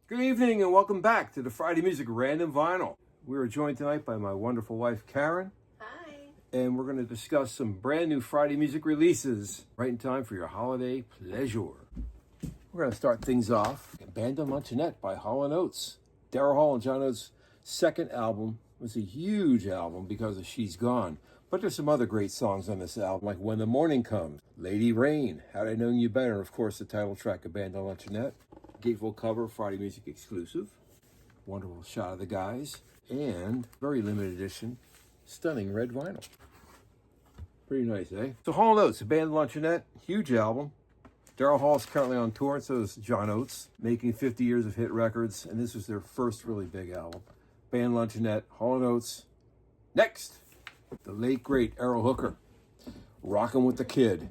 Good evening and welcome back to the Friday Music Random Vinyl. We are joined tonight by my wonderful wife, Karen. Hi. And we're going to discuss some brand new Friday music releases right in time for your holiday pleasure. We're going to start things off. Abandon Luncheonette by Hall & Oates. Daryl Hall and John Oates' second album was a huge album because of She's Gone. But there's some other great songs on this album, like When the Morning Comes, Lady Rain, Had I Known You Better, and of course the title track, Abandon Luncheonette. Gatefold cover, Friday Music exclusive. Wonderful shot of the guys. And very limited edition, stunning red vinyl. Pretty nice, eh? So Hall & Oates, Abandon Luncheonette, huge album. Daryl Hall's currently on tour, and so is John Oates, making 50 years of hit records, and this was their first really big album. Abandon Luncheonette, Hall & Oates. Next, the late, great Errol Hooker, Rockin' with the Kid.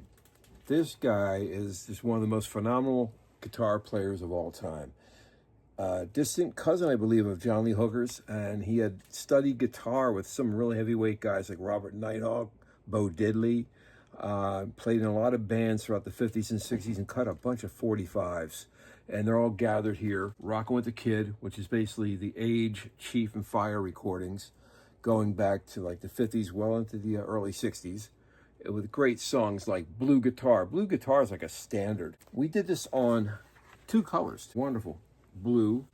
This guy is just one of the most phenomenal guitar players of all time. Distant cousin, I believe, of John Lee Hooker's, and he had studied guitar with some really heavyweight guys like Robert Nighthawk, Bo Diddley, played in a lot of bands throughout the 50s and 60s and cut a bunch of 45s. And they're all gathered here, Rockin' with the Kid, which is basically the Age, Chief, and Fire recordings, going back to like the 50s, well into the early 60s, with great songs like Blue Guitar. Blue Guitar is like a standard. We did this on two colors. Wonderful. Blue.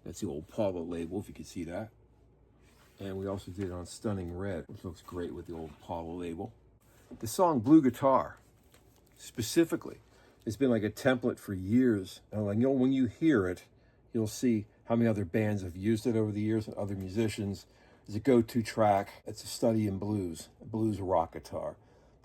That's the old Paula label, if you can see that. And we also did it on Stunning Red, which looks great with the old Paula label. The song Blue Guitar, specifically, has been like a template for years. And like, when you hear it, you'll see how many other bands have used it over the years and other musicians. It's a go-to track. It's a study in blues rock guitar.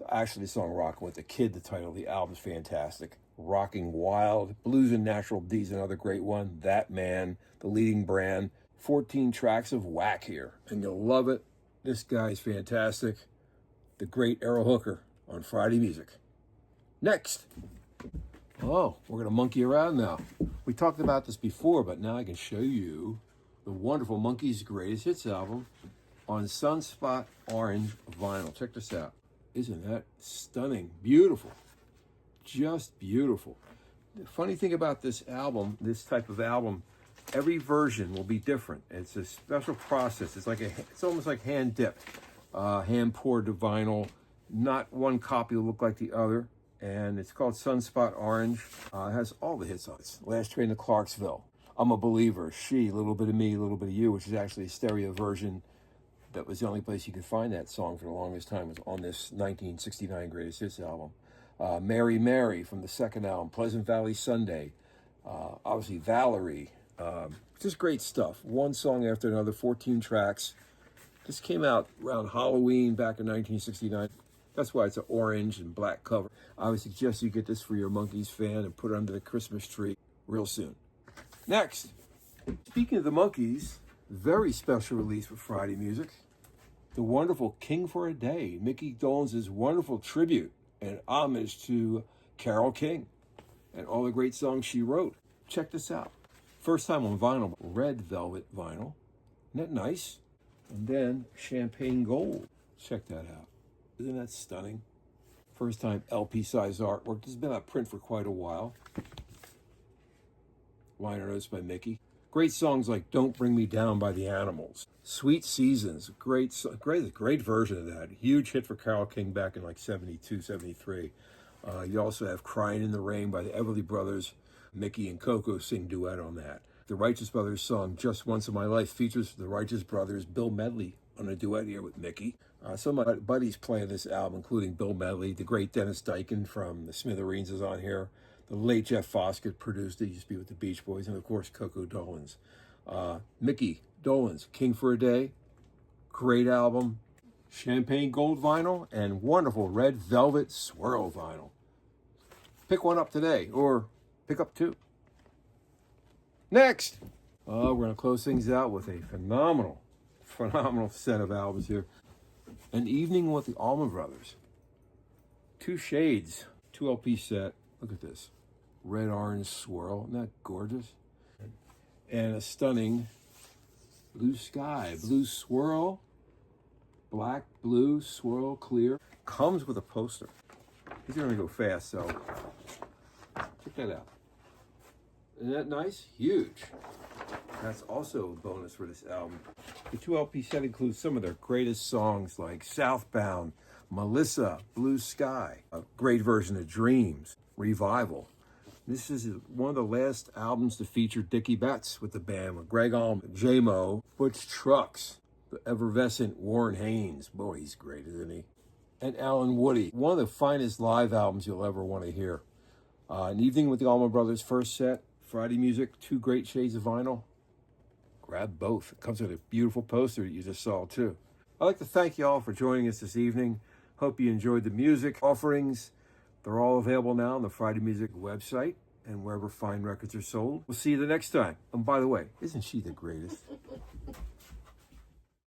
Actually, the song Rockin' with the Kid, the title of the album, is fantastic. Rocking Wild, Blues and Natural D is another great one. That Man, the leading brand. 14 tracks of whack here, and you'll love it. This guy's fantastic. The great Errol Hooker on Friday Music. Next. Oh, we're going to monkey around now. We talked about this before, but now I can show you the wonderful Monkees' Greatest Hits album on Sunspot Orange vinyl. Check this out. Isn't that stunning? Beautiful. Just beautiful. The funny thing about this album, this type of album, every version will be different. It's a special process. It's almost like hand dipped, hand poured to vinyl. Not one copy will look like the other. And it's called Sunspot Orange. It has all the hits on it. Last Train to Clarksville, I'm a Believer, She, Little Bit of Me, Little Bit of You, which is actually a stereo version. That was the only place you could find that song for the longest time, was on this 1969 Greatest Hits album. Mary Mary from the second album, Pleasant Valley Sunday, obviously Valerie. Just great stuff. One song after another, 14 tracks. This came out around Halloween back in 1969. That's why it's an orange and black cover. I would suggest you get this for your Monkees fan and put it under the Christmas tree real soon. Next, speaking of the Monkees, very special release for Friday Music. The wonderful King for a Day, Mickey Dolenz' wonderful tribute and homage to Carole King and all the great songs she wrote. Check this out. First time on vinyl, red velvet vinyl. Isn't that nice? And then champagne gold. Check that out. Isn't that stunning? First time LP size artwork. This has been out print for quite a while. Liner notes by Mickey. Great songs like Don't Bring Me Down by the Animals. Sweet Seasons, great version of that. Huge hit for Carole King back in like 72, 73. You also have Crying in the Rain by the Everly Brothers. Mickey and Coco sing duet on that. The Righteous Brothers song Just Once in My Life features the Righteous Brothers, Bill Medley on a duet here with Mickey. Some of my buddies playing this album, including Bill Medley. The great Dennis Dyken from the Smithereens is on here. The late Jeff Foskett produced it. He used to be with the Beach Boys. And, of course, Coco Dolenz. Mickey Dolenz, King for a Day. Great album. Champagne gold vinyl and wonderful red velvet swirl vinyl. Pick one up today or pick up two. Next, we're going to close things out with a phenomenal set of albums here. An Evening with the Allman Brothers. Two shades, 2 LP set. Look at this. Red, orange swirl. Isn't that gorgeous? And a stunning blue sky. Blue swirl. Black, blue, swirl, clear. Comes with a poster. These are going to go fast, so check that out. Isn't that nice? Huge. That's also a bonus for this album. The 2 LP set includes some of their greatest songs like Southbound, Melissa, Blue Sky, a great version of Dreams, Revival. This is one of the last albums to feature Dickie Betts with the band, with Greg Allman, J-Mo, Butch Trucks, the effervescent Warren Haynes. Boy, he's great, isn't he? And Alan Woody. One of the finest live albums you'll ever want to hear. An Evening with the Allman Brothers first set, Friday Music, 2 Great Shades of Vinyl. Grab both. It comes with a beautiful poster that you just saw too. I'd like to thank you all for joining us this evening. Hope you enjoyed the music offerings. They're all available now on the Friday Music website and wherever fine records are sold. We'll see you the next time. And by the way, isn't she the greatest?